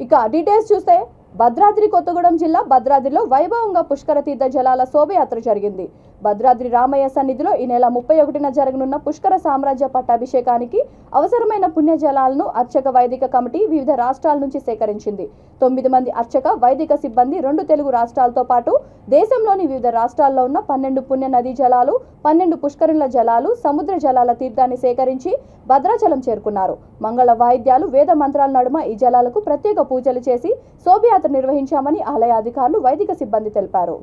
ఇక డీటెయిల్స్ చూస్తే భద్రాద్రి కొత్తగూడెం జిల్లా భద్రాద్రిలో వైభవంగా పుష్కర తీర్థ జలాల శోభయాత్ర జరిగింది. భద్రాద్రి రామయ్య సన్నిధిలో ఈ నెల 31న జరగనున్న పుష్కర సామ్రాజ్య పట్టాభిషేకానికి అవసరమైన పుణ్య జలాలను అర్చక వైదిక కమిటీ వివిధ రాష్ట్రాల నుంచి సేకరించింది. 9 మంది అర్చక వైదిక సిబ్బంది 2 తెలుగు రాష్ట్రాలతో పాటు దేశంలోని వివిధ రాష్ట్రాల్లో ఉన్న 12 పుణ్య నదీ జలాలు, 12 పుష్కరిణుల జలాలు, సముద్ర జలాల తీర్థాన్ని సేకరించి భద్రాచలం చేరుకున్నారు. మంగళ వాయిద్యాలు, వేద మంత్రాల నడుమ ఈ జలాలకు ప్రత్యేక పూజలు చేసి శోభయాత్ర నిర్వహించామని ఆలయ అధికారులు, వైదిక సిబ్బంది తెలిపారు.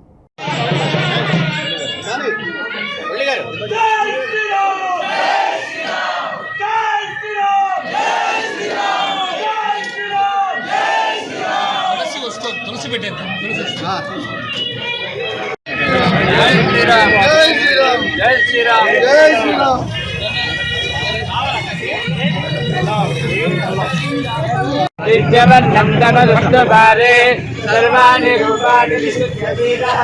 सर्वाणि रूपाणि विशुद्धवीरः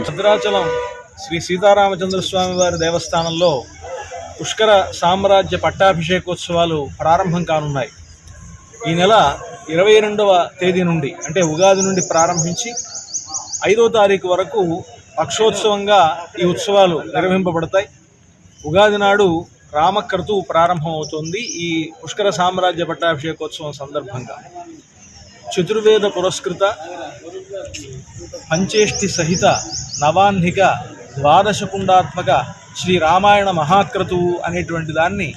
భద్రాచలం శ్రీ సీతారామచంద్ర స్వామి వారి దేవస్థానంలో పుష్కర సామ్రాజ్య పట్టాభిషేకోత్సవాలు ప్రారంభం కానున్నాయి. ఈ నెల 22వ తేదీ నుండి అంటే ఉగాది నుండి ప్రారంభించి 5వ తారీఖు వరకు పక్షోత్సవంగా ఈ ఉత్సవాలు నిర్వహింపబడతాయి. ఉగాది నాడు రామక్రతువు ప్రారంభమవుతుంది. ఈ పుష్కర సామ్రాజ్య పట్టాభిషేకోత్సవం సందర్భంగా చతుర్వేద పురస్కృత పంచేష్టి సహిత నవాహ్నిక ద్వాదశకుండాత్మక శ్రీ రామాయణ మహాక్రతువు అనేటువంటి దాన్ని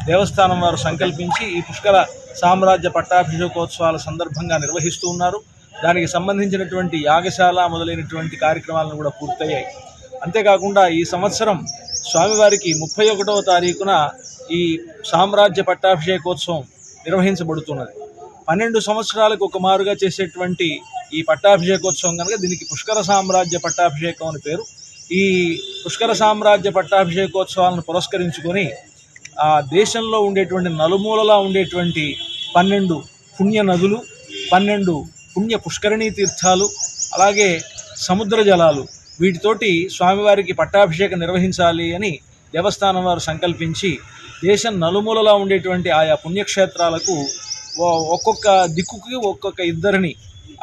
దేవస్థానం వారు సంకల్పించి ఈ పుష్కర సామ్రాజ్య పట్టాభిషేకోత్సవాల సందర్భంగా నిర్వహిస్తూ ఉన్నారు. దానికి సంబంధించినటువంటి యాగశాల మొదలైనటువంటి కార్యక్రమాలను కూడా పూర్తయ్యాయి. అంతేకాకుండా ఈ సంవత్సరం స్వామివారికి 31వ తారీఖున ఈ సామ్రాజ్య పట్టాభిషేకోత్సవం నిర్వహించబడుతున్నది. 12 సంవత్సరాలకు ఒక మారుగా చేసేటువంటి ఈ పట్టాభిషేకోత్సవం కనుక దీనికి పుష్కర సామ్రాజ్య పట్టాభిషేకం అని పేరు. ఈ పుష్కర సామ్రాజ్య పట్టాభిషేకోత్సవాలను పురస్కరించుకొని ఆ దేశంలో ఉండేటువంటి నలుమూలలా ఉండేటువంటి 12 పుణ్య నదులు, 12 పుణ్య పుష్కరిణీ తీర్థాలు, అలాగే సముద్ర జలాలు, వీటితోటి స్వామివారికి పట్టాభిషేకం నిర్వహించాలి అని దేవస్థానం వారు సంకల్పించి దేశం నలుమూలలా ఉండేటువంటి ఆయా పుణ్యక్షేత్రాలకు ఒక్కొక్క దిక్కుకి ఒక్కొక్క ఇద్దరిని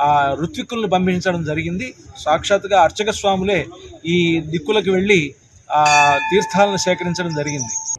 ఆ ఋత్విక్కులను పంపించడం జరిగింది. సాక్షాత్గా అర్చక స్వాములే ఈ దిక్కులకు వెళ్ళి ఆ తీర్థాలను సేకరించడం జరిగింది.